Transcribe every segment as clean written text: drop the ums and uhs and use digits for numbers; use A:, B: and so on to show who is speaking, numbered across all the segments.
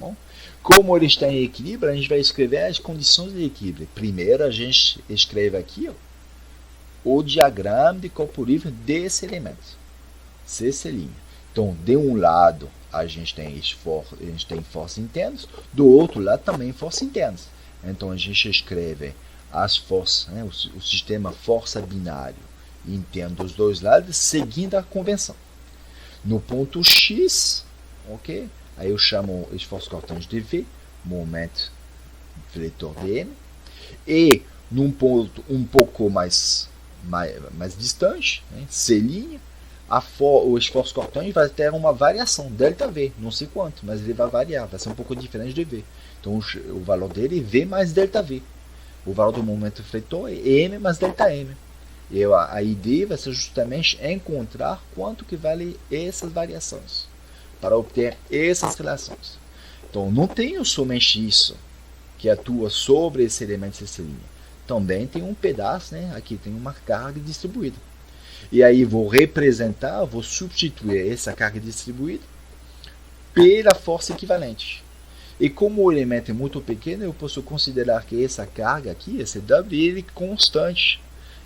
A: Bom, como ele está em equilíbrio, a gente vai escrever as condições de equilíbrio. Primeiro, a gente escreve aqui o diagrama de corpo livre desse elemento. Essa linha. Então, de um lado, a gente tem forças internas, do outro lado também forças internas. Então, a gente escreve as forças, né, o sistema força binário interno dos dois lados, seguindo a convenção. No ponto X, ok? Aí eu chamo o esforço cortante de V, momento vetor de M. E num ponto um pouco mais distante, né, C', o esforço cortante vai ter uma variação, ΔV, não sei quanto, mas ele vai variar, vai ser um pouco diferente de V. Então o valor dele é V mais ΔV. O valor do momento vetor é M mais ΔM. E a ideia vai ser justamente encontrar quanto que vale essas variações, para obter essas relações. Então, não tenho somente isso que atua sobre esse elemento C'. Também tem um pedaço, né? Aqui tem uma carga distribuída. E aí vou substituir essa carga distribuída pela força equivalente. E como o elemento é muito pequeno, eu posso considerar que essa carga aqui, esse W, ele é constante.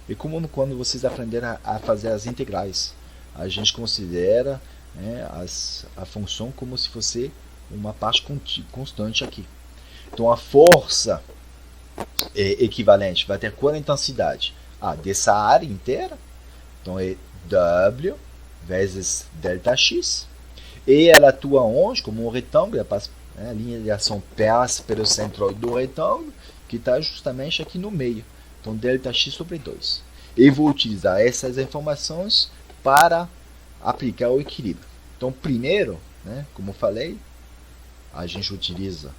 A: E como quando vocês aprenderam a fazer as integrais, a gente considera, né, a função como se fosse uma parte constante aqui. Então a força equivalente vai ter qual intensidade? Dessa área inteira. Então é W vezes ΔX. E ela atua onde? Como um retângulo. A linha de ação passa pelo centroide do retângulo, que está justamente aqui no meio. Então, ΔX sobre 2. E vou utilizar essas informações para aplicar o equilíbrio. Então, primeiro, né, como eu falei, a gente utiliza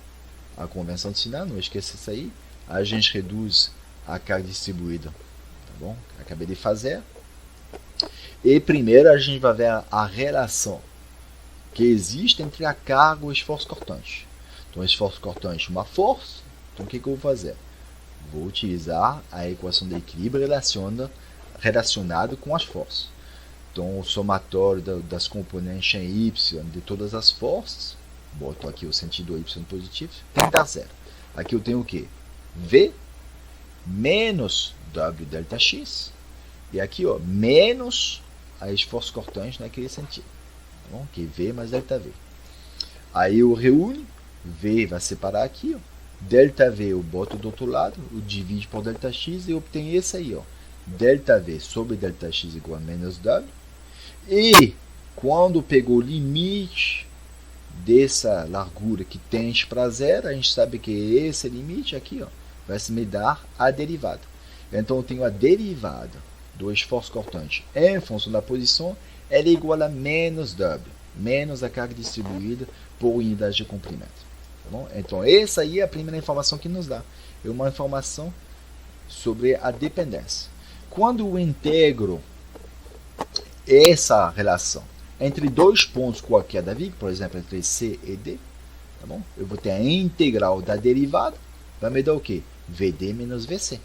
A: a convenção de sinal, não esqueça isso aí. A gente reduz a carga distribuída, tá bom? Acabei de fazer. E primeiro a gente vai ver a relação que existe entre a carga e o esforço cortante. Então, o esforço cortante é uma força. Então, o que eu vou fazer? Vou utilizar a equação de equilíbrio relacionada com as forças. Então, o somatório das componentes em Y de todas as forças, boto aqui o sentido Y positivo, tem que dar zero. Aqui eu tenho o quê? V menos W ΔX. E aqui, menos a esforço cortante naquele sentido. Tá bom? Que é V mais ΔV. Aí eu reúno, V vai separar aqui, ΔV eu boto do outro lado, eu divido por ΔX e obtenho esse aí, ΔV sobre ΔX igual a menos W. E quando pegou o limite dessa largura que tende para zero, a gente sabe que esse limite aqui vai se me dar a derivada. Então eu tenho a derivada do esforço cortante em função da posição, ela é igual a menos W, menos a carga distribuída por unidade de comprimento. Tá bom? Então, essa aí é a primeira informação que nos dá. É uma informação sobre a dependência. Quando eu integro essa relação entre dois pontos qualquer da viga, por exemplo, entre C e D, tá bom? Eu vou ter a integral da derivada, vai me dar o quê? VD menos VC.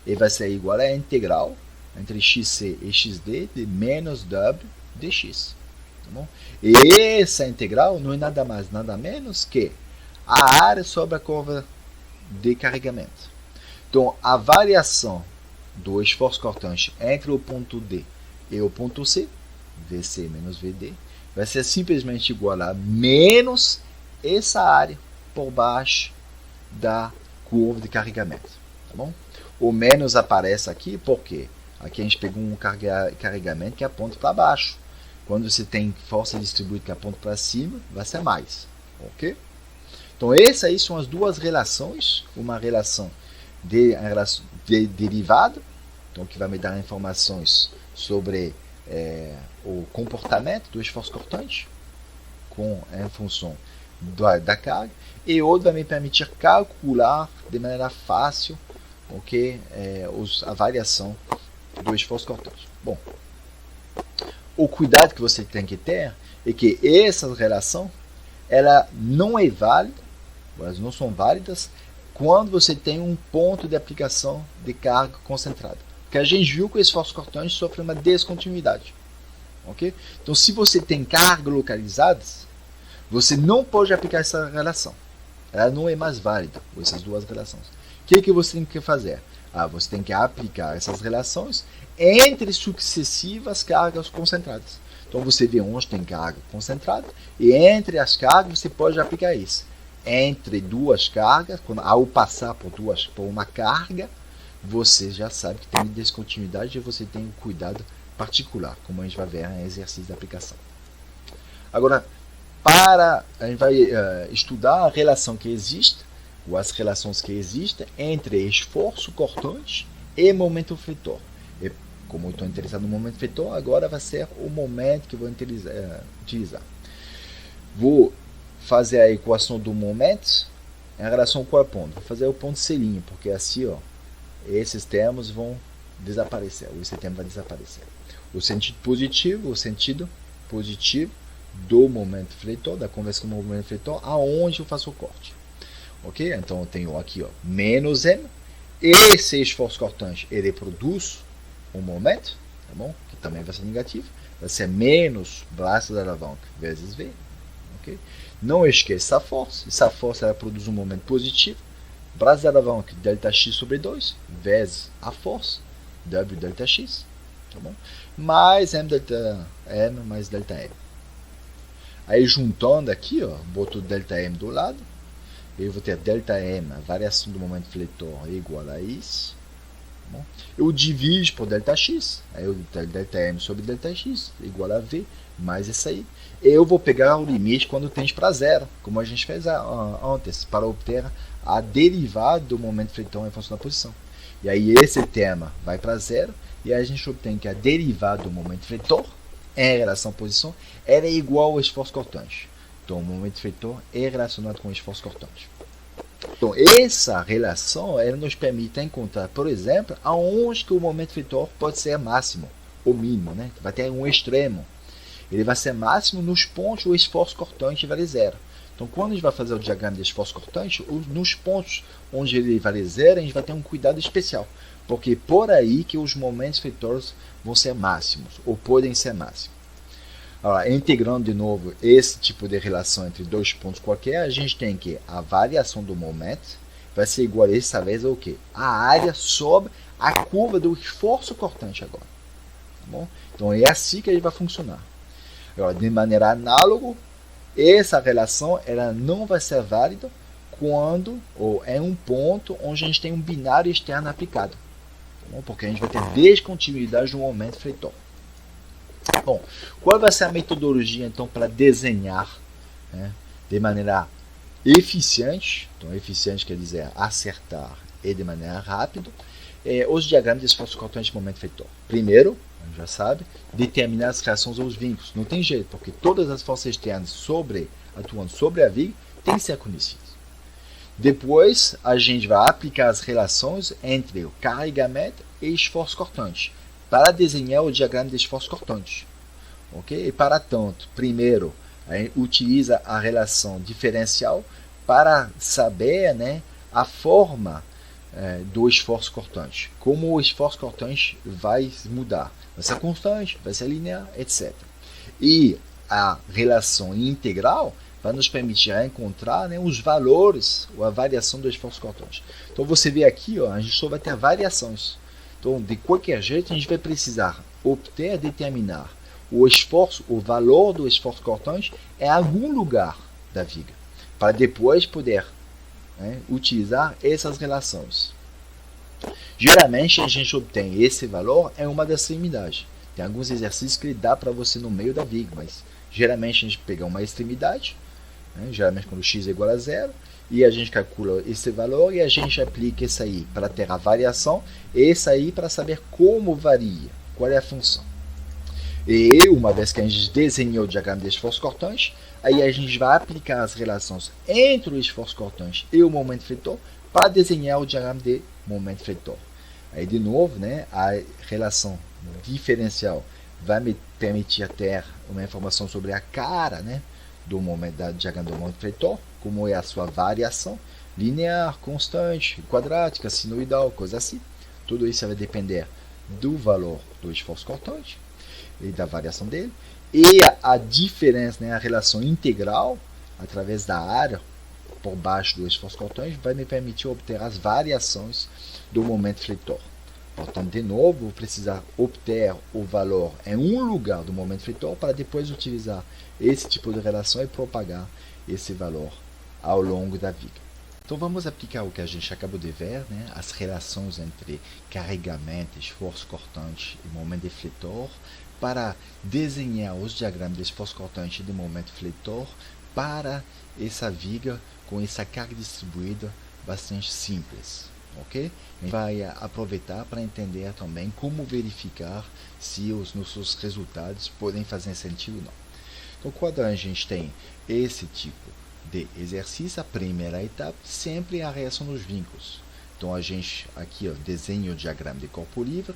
A: E vai ser igual a integral entre XC e XD de menos W dx. Tá bom? E essa integral não é nada mais, nada menos que a área sobre a curva de carregamento. Então, a variação do esforço cortante entre o ponto D e o ponto C, VC menos VD, vai ser simplesmente igual a menos essa área por baixo da curva de carregamento. Tá bom? O menos aparece aqui porque aqui a gente pegou um carregamento que aponta para baixo. Quando você tem força distribuída que aponta para cima, vai ser mais. Ok? Então, essas aí são as duas relações. Uma relação de derivada, então, que vai me dar informações sobre o comportamento do esforço cortante em função da carga. E outra vai me permitir calcular de maneira fácil a variação do esforço cortante. Bom, o cuidado que você tem que ter é que essa relação ela não é válida, elas não são válidas quando você tem um ponto de aplicação de carga concentrada. Porque a gente viu que o esforço cortante sofre uma descontinuidade. Okay? Então, se você tem cargas localizadas, Você não pode aplicar essa relação. Ela não é mais válida, essas duas relações. O que você tem que fazer? Você tem que aplicar essas relações entre sucessivas cargas concentradas. Então você vê onde tem carga concentrada e entre as cargas você pode aplicar isso. Entre duas cargas, ao passar por uma carga, você já sabe que tem descontinuidade e você tem um cuidado particular, como a gente vai ver em exercício de aplicação. Agora, a gente vai estudar a relação que existe, ou as relações que existem entre esforço cortante e momento feitor. E como eu estou interessado no momento feitor, agora vai ser o momento que eu vou utilizar. Vou fazer a equação do momento em relação a qual ponto? Vou fazer o ponto C', porque assim, esses termos vão desaparecer, ou esse termo vai desaparecer. O sentido positivo do momento feitor, da conversão do momento feitor, aonde eu faço o corte. Ok? Então eu tenho aqui menos M. Esse esforço cortante ele produz um momento, tá bom? Que também vai ser negativo. Vai ser menos braço da alavanca vezes V. Okay? Não esqueça a força. Essa força ela produz um momento positivo. Braço da alavanca ΔX sobre 2 vezes a força W ΔX. Tá bom? Mais M delta M mais delta M. Aí juntando aqui, boto ΔM do lado. Eu vou ter ΔM, a variação do momento fleitor é igual a isso. Tá bom? Eu divido por ΔX. Aí eu tenho ΔM sobre ΔX igual a V, mais isso aí. Eu vou pegar o limite quando tende para zero, como a gente fez antes, para obter a derivada do momento fleitor em função da posição. E aí esse termo vai para zero, e a gente obtém que a derivada do momento fleitor em relação à posição era igual ao esforço cortante. Então, o momento feitor é relacionado com o esforço cortante. Então, essa relação ela nos permite encontrar, por exemplo, aonde que o momento feitor pode ser máximo ou mínimo. Né? Vai ter um extremo. Ele vai ser máximo nos pontos o esforço cortante vale zero. Então, quando a gente vai fazer o diagrama de esforço cortante, nos pontos onde ele vale zero, a gente vai ter um cuidado especial. Porque por aí que os momentos feitores vão ser máximos, ou podem ser máximos. Agora, integrando de novo esse tipo de relação entre dois pontos qualquer, a gente tem que a variação do momento vai ser igual a essa vez ao quê? A área sobre a curva do esforço cortante agora. Tá bom? Então é assim que ele vai funcionar. Agora, de maneira análoga, essa relação ela não vai ser válida quando ou é um ponto onde a gente tem um binário externo aplicado. Tá bom? Porque a gente vai ter descontinuidade no momento feitor. Bom, qual vai ser a metodologia então para desenhar, né, de maneira eficiente? Então, eficiente quer dizer acertar e de maneira rápida, os diagramas de esforço cortante de momento feitor. Primeiro, a gente já sabe, determinar as reações aos vínculos. Não tem jeito, porque todas as forças externas atuando sobre a viga têm que ser conhecidas. Depois, a gente vai aplicar as relações entre o carregamento e esforço cortante para desenhar o diagrama de esforço cortante. Okay? E para tanto, primeiro, a gente utiliza a relação diferencial para saber, né, a forma do esforço cortante. Como o esforço cortante vai mudar. Vai ser constante, vai ser linear, etc. E a relação integral vai nos permitir encontrar, né, os valores ou a variação do esforço cortante. Então você vê aqui, a gente só vai ter variações. Então, de qualquer jeito, a gente vai precisar determinar o esforço, o valor do esforço cortante em algum lugar da viga, para depois poder, né, utilizar essas relações. Geralmente, a gente obtém esse valor em uma das extremidades. Tem alguns exercícios que dá para você no meio da viga, mas geralmente a gente pega uma extremidade, né, geralmente quando x é igual a zero, e a gente calcula esse valor e a gente aplica isso aí para ter a variação, e isso aí para saber como varia, qual é a função. E uma vez que a gente desenhou o diagrama de esforço cortante, aí a gente vai aplicar as relações entre o esforço cortante e o momento feitor para desenhar o diagrama de momento feitor. Aí de novo, né, a relação diferencial vai me permitir ter uma informação sobre a cara, né, do diagrama do momento feitor, como é a sua variação, linear, constante, quadrática, sinoidal, coisa assim. Tudo isso vai depender do valor do esforço cortante e da variação dele. E a diferença, né, a relação integral, através da área por baixo do esforço cortante, vai me permitir obter as variações do momento fletor. Portanto, de novo, vou precisar obter o valor em um lugar do momento fletor para depois utilizar esse tipo de relação e propagar esse valor ao longo da viga. Então vamos aplicar o que a gente acabou de ver, né? As relações entre carregamento, esforço cortante e momento defletor, para desenhar os diagramas de esforço cortante e de momento fletor para essa viga com essa carga distribuída bastante simples. Okay? A gente vai aproveitar para entender também como verificar se os nossos resultados podem fazer sentido ou não. Então, quando a gente tem esse tipo de exercício, a primeira etapa sempre é a reação dos vínculos. Então, a gente aqui desenha o diagrama de corpo livre,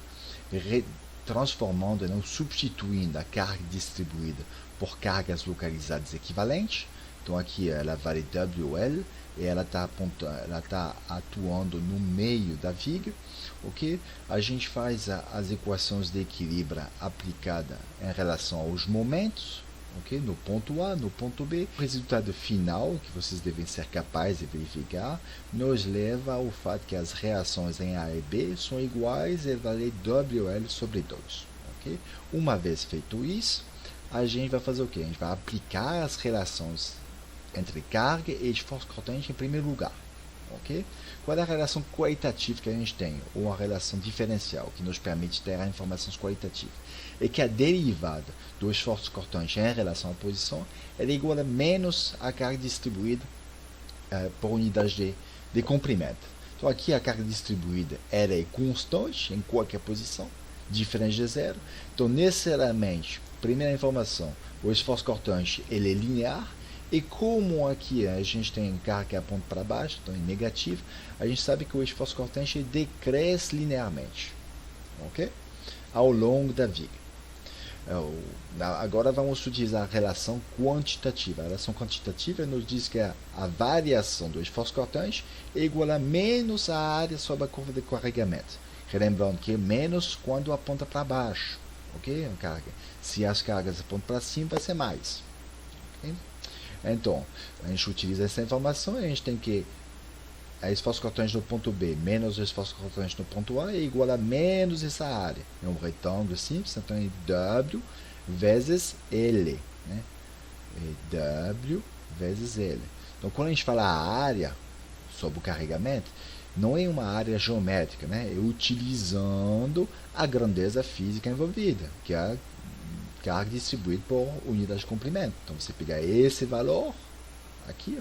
A: transformando, não substituindo a carga distribuída por cargas localizadas equivalentes. Então, aqui ela vale WL e ela está atuando no meio da viga. Okay? A gente faz as equações de equilíbrio aplicada em relação aos momentos. Okay? No ponto A, no ponto B. O resultado final, que vocês devem ser capazes de verificar, nos leva ao fato que as reações em A e B são iguais e vale WL sobre 2. Okay? Uma vez feito isso, a gente vai fazer o quê? A gente vai aplicar as relações entre carga e esforço cortante em primeiro lugar. Okay? Qual é a relação qualitativa que a gente tem? Ou a relação diferencial que nos permite ter informações qualitativas? É que a derivada do esforço cortante em relação à posição é igual a menos a carga distribuída por unidade de comprimento. Então aqui a carga distribuída ela é constante em qualquer posição, diferente de zero. Então necessariamente, primeira informação, o esforço cortante ele é linear. E como aqui a gente tem carga que aponta para baixo, então é negativo, a gente sabe que o esforço cortante decresce linearmente, okay? Ao longo da viga. Agora vamos utilizar a relação quantitativa. A relação quantitativa nos diz que a variação do esforço cortante é igual a menos a área sobre a curva de carregamento. Relembrando que é menos quando aponta para baixo. Okay? Se as cargas apontam para cima, vai ser mais. Okay? Então, a gente utiliza essa informação e a gente tem que a esforço cortante no ponto B menos o esforço cortante no ponto A é igual a menos essa área. É um retângulo simples, então é W vezes L. Né? É W vezes L. Então, quando a gente fala a área sobre o carregamento, não é uma área geométrica, né? É utilizando a grandeza física envolvida, que é a carga distribuída por unidade de comprimento. Então, você pega esse valor aqui,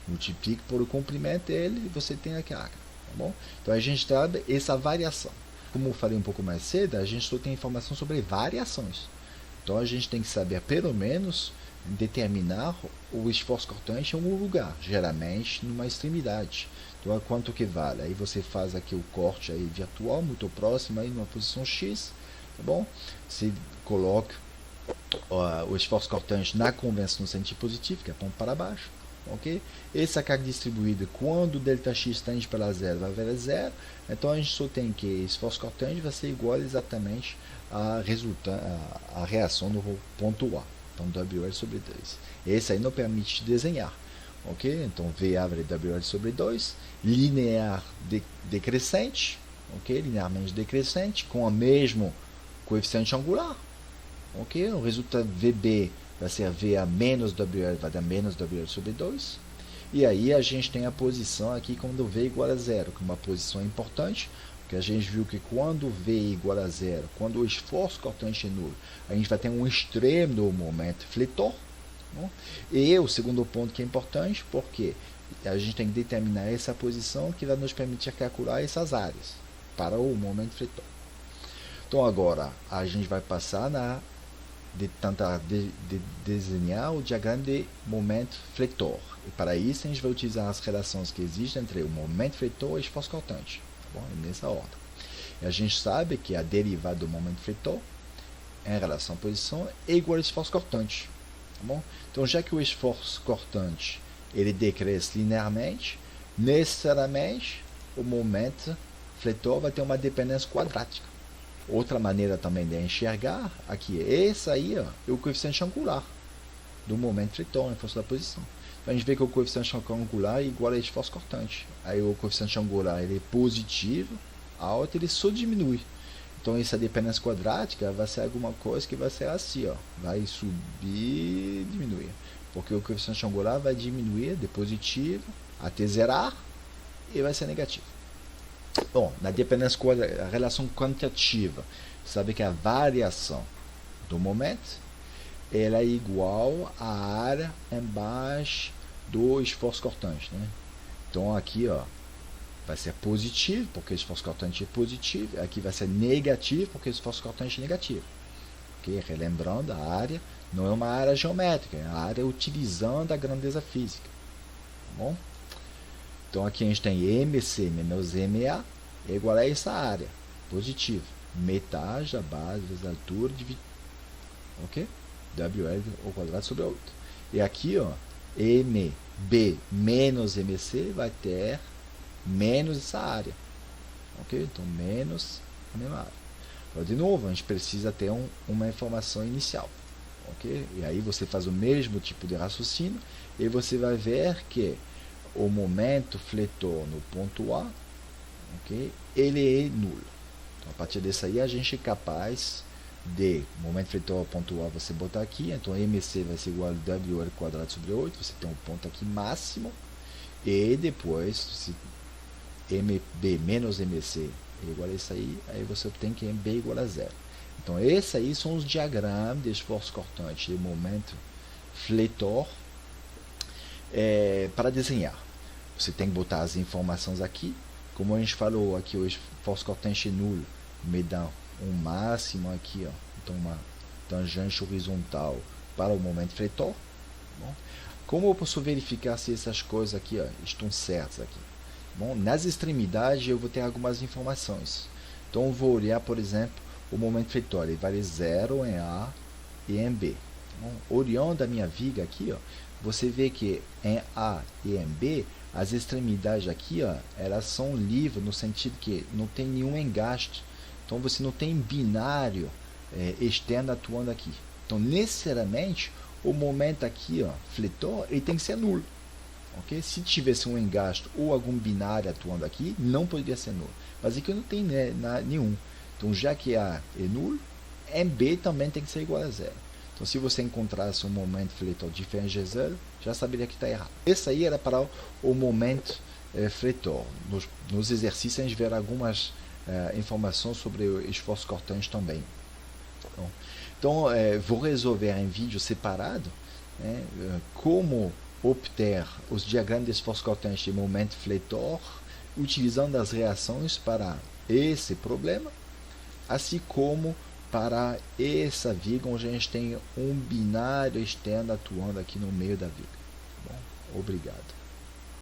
A: multiplica por o comprimento dele e você tem a carga. Tá bom? Então, a gente sabe essa variação. Como eu falei um pouco mais cedo, a gente só tem informação sobre variações. Então, a gente tem que saber, pelo menos, determinar o esforço cortante em algum lugar, geralmente numa extremidade. Então, quanto que vale? Aí você faz aqui o corte aí virtual, muito próximo, aí numa posição X. Tá bom? Você coloca o esforço cortante na convenção no sentido positivo, que aponta para baixo. Okay? Essa carga distribuída, quando o ΔX tende para zero, vai valer zero. Então a gente só tem que esforço cortante vai ser igual exatamente a reação do ponto A. Então WL sobre 2. Esse aí não permite desenhar. Okay? Então VA vale WL sobre 2. Linear decrescente. Okay? Linearmente decrescente, com o mesmo coeficiente angular. Okay? O resultado VB vai ser VA menos WL, vai dar menos WL sobre 2. E aí a gente tem a posição aqui quando V igual a zero, que é uma posição importante, porque a gente viu que quando V é igual a zero, quando o esforço cortante é nulo, a gente vai ter um extremo do momento fletor. Não? E o segundo ponto que é importante, porque a gente tem que determinar essa posição que vai nos permitir calcular essas áreas para o momento fletor. Então agora a gente vai passar de tentar desenhar o diagrama de momento fletor. E para isso a gente vai utilizar as relações que existem entre o momento fletor e o esforço cortante. Tá bom? Nessa ordem. E a gente sabe que a derivada do momento fletor em relação à posição é igual ao esforço cortante. Tá bom? Então, já que o esforço cortante ele decresce linearmente, necessariamente o momento fletor vai ter uma dependência quadrática. Outra maneira também de enxergar aqui, esse aí é o coeficiente angular do momento fletor em função da posição. a gente vê que o coeficiente angular é igual a esforço cortante. Aí o coeficiente angular ele é positivo, alto, ele só diminui. Então essa dependência quadrática vai ser alguma coisa que vai ser assim, ó, vai subir, diminuir, porque o coeficiente angular vai diminuir de positivo até zerar e vai ser negativo. Bom, na dependência quadrática, a relação quantitativa, sabe que a variação do momento ela é igual à área embaixo do esforço cortante, né? Então aqui, ó, vai ser positivo, porque o esforço cortante é positivo. Aqui vai ser negativo, porque o esforço cortante é negativo. Okay? Relembrando, a área não é uma área geométrica, é a área utilizando a grandeza física. Tá bom? Então aqui a gente tem MC menos MA é igual a essa área, positivo. Metade da base vezes a altura dividido. Ok? WL ao quadrado sobre 8. E aqui, ó, MB menos MC vai ter menos essa área. Ok? Então, menos a mesma área. Agora, de novo, a gente precisa ter uma informação inicial. Ok? E aí você faz o mesmo tipo de raciocínio e você vai ver que o momento fletor no ponto A, ok? Ele é nulo. Então, a partir disso aí, a gente é capaz de momento fletor ao ponto A você botar aqui, então MC vai ser igual a WL quadrado sobre 8, você tem um ponto aqui máximo, e depois, se MB menos MC é igual a isso aí você tem que MB igual a zero. Então, esses aí são os diagramas de esforço cortante e momento fletor para desenhar. Você tem que botar as informações aqui, como a gente falou aqui, o esforço cortante é nulo, me dá um máximo aqui, ó, então uma tangente horizontal para o momento fletor. Bom, como eu posso verificar se essas coisas aqui, ó, estão certas aqui? Bom, nas extremidades eu vou ter algumas informações. Então eu vou olhar, por exemplo, o momento fletor, ele vale 0 em A e em B. Bom, olhando a minha viga aqui, ó, você vê que em A e em B, as extremidades aqui, ó, elas são livres no sentido que não tem nenhum engaste. Então você não tem binário externo atuando aqui. Então necessariamente o momento aqui, ó, fletor, ele tem que ser nulo. Okay? Se tivesse um engaste ou algum binário atuando aqui, não poderia ser nulo. Mas aqui não tem nenhum. Então já que A é nulo, MB também tem que ser igual a zero. Então se você encontrasse um momento fletor diferente de zero, já saberia que está errado. Esse aí era para o momento fletor. Nos exercícios a gente verá algumas informações sobre o esforço cortante também. Então vou resolver em vídeo separado como obter os diagramas de esforço cortante e momento fletor utilizando as reações para esse problema, assim como para essa viga onde a gente tem um binário externo atuando aqui no meio da viga. Bom, obrigado.